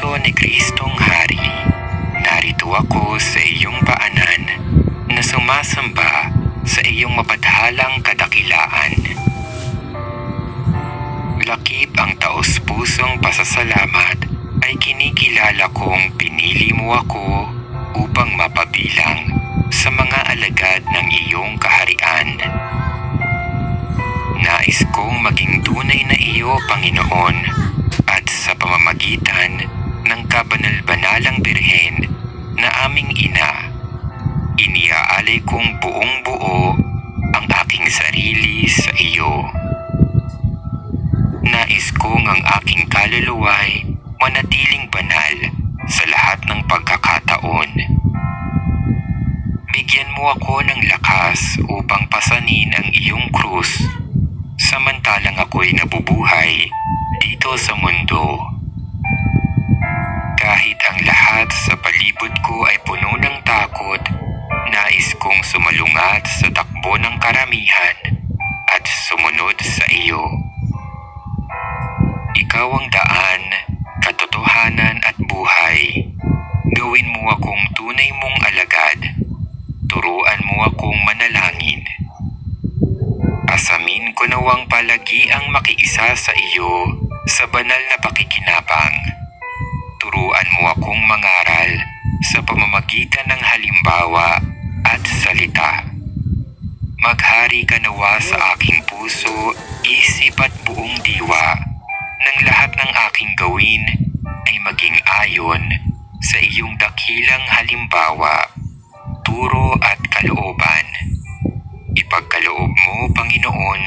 puso ni Kristong Hari, narito ako sa iyong paanan na sumasamba sa iyong mapagpalang kadakilaan. Lakip ang taos-pusong pasasalamat ay kinikilala kong pinili mo ako upang mapabilang sa mga alagad ng iyong kaharian. Nais kong maging tunay na iyo, Panginoon, at sa pamamagitan ng kabanal-banalang Birhen na aming ina, iniaalay kong buong buo ang aking sarili sa iyo. Nais kong ang aking kaluluwa'y manatiling banal sa lahat ng pagkakataon. Bigyan mo ako ng lakas upang pasanin ang iyong krus, samantalang ako'y nabubuhay dito sa mundo. Kahit ang lahat sa palibot ko ay puno ng takot, nais kong sumalungat sa takbo ng karamihan at sumunod sa iyo. Ikaw ang daan, katotohanan at buhay. Gawin mo akong tunay mong alagad. Turuan mo akong manalangin. Asamin ko nawang palagi ang makiisa sa iyo sa banal na pakikinabang. Turuan mo akong mangaral sa pamamagitan ng halimbawa at salita. Maghari ka nawa sa aking puso, isip at buong diwa, nang lahat ng aking gawin ay maging ayon sa iyong dakilang halimbawa, turo at kalooban. Ipagkaloob mo, Panginoon,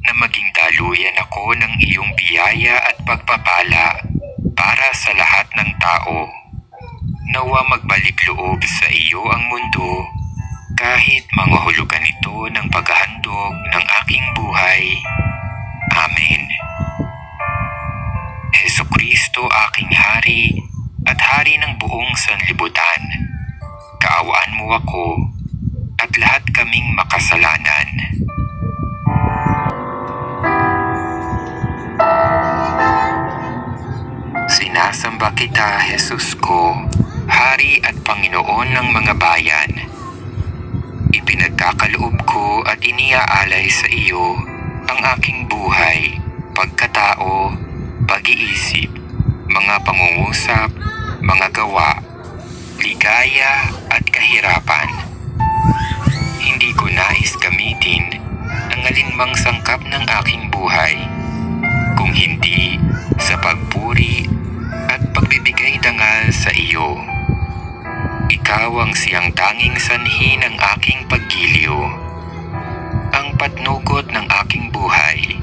na maging daluyan ako ng iyong biyaya at pagpapala para sa lahat ng tao. Nawa magbalik loob sa iyo ang mundo, kahit mangahulugan ito ng paghahandog ng aking buhay. Amen. Hesukristo, aking Hari at Hari ng buong sanlibutan, kaawaan mo ako at lahat kaming makasalanan. Sinasamba kita, Jesus ko, Hari at Panginoon ng mga bayan. Ipinagkakaloob ko at iniaalay sa iyo ang aking buhay, pagkatao, pag-iisip, mga pangungusap, mga gawa, ligaya at kahirapan. Hindi ko nais gamitin ang alinmang sangkap ng aking buhay, kung hindi sa pagpuri at pagbibigay dangal sa iyo. Ikaw ang siyang tanging sanhi ng aking paggiliw, ang patnugot ng aking buhay,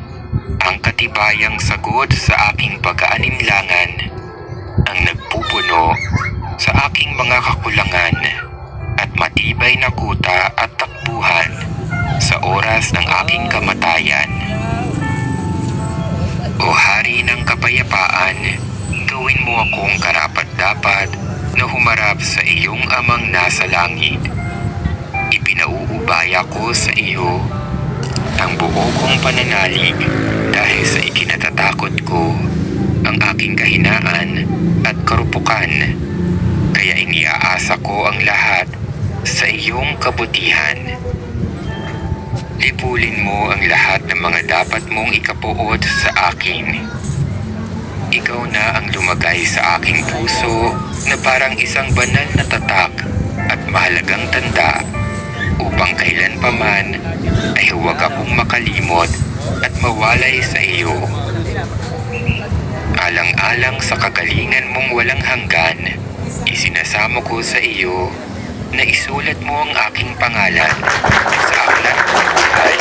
ang katibayang sagot sa aking pag-aalinlangan, ang nagpupuno sa aking mga kakulangan at matibay na kuta at takbuhan sa oras ng aking kamatayan. O Hari ng kapayapaan, gawin mo akong karapat-dapat na humarap sa iyong amang nasa langit. Ipinauubaya ko sa iyo ang buo kong pananalig dahil sa ikinatatakot ko ang aking kahinaan at karupukan. Kaya iniaasa ko ang lahat sa iyong kabutihan. Lipulin mo ang lahat ng mga dapat mong ikapuot sa akin. Ikaw na ang lumagay sa aking puso na parang isang banal na tatak at mahalagang tanda upang kailanpaman ay huwag akong makalimot at mawalay sa iyo. Alang-alang sa kagalingan mong walang hanggan, isinasamo ko sa iyo na isulat mo ang aking pangalan sa aklat ng buhay.